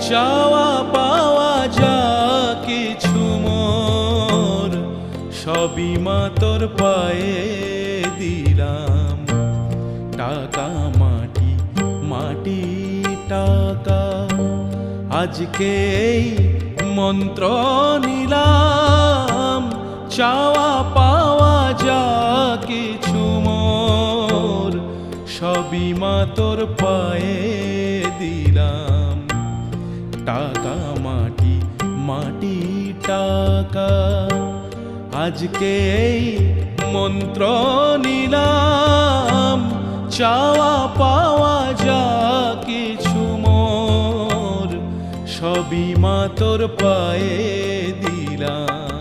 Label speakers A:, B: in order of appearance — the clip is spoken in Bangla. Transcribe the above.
A: চাওয়া পাওয়া যা কিছু মোর সবই মা তোর পায়ে দিলাম। টাকা মাটি মাটি টাকা আজকে এই মন্ত্র নিলাম। চাওয়া পাওয়া যা কিছু মোর সবই মা তোর পায়ে দিলাম। টাকা মাটি মাটি টাকা আজকে এই মন্ত্র নিলাম। চাওয়া পাওয়া যা কিছু মোর সবই মা তোর পায়ে দিলাম।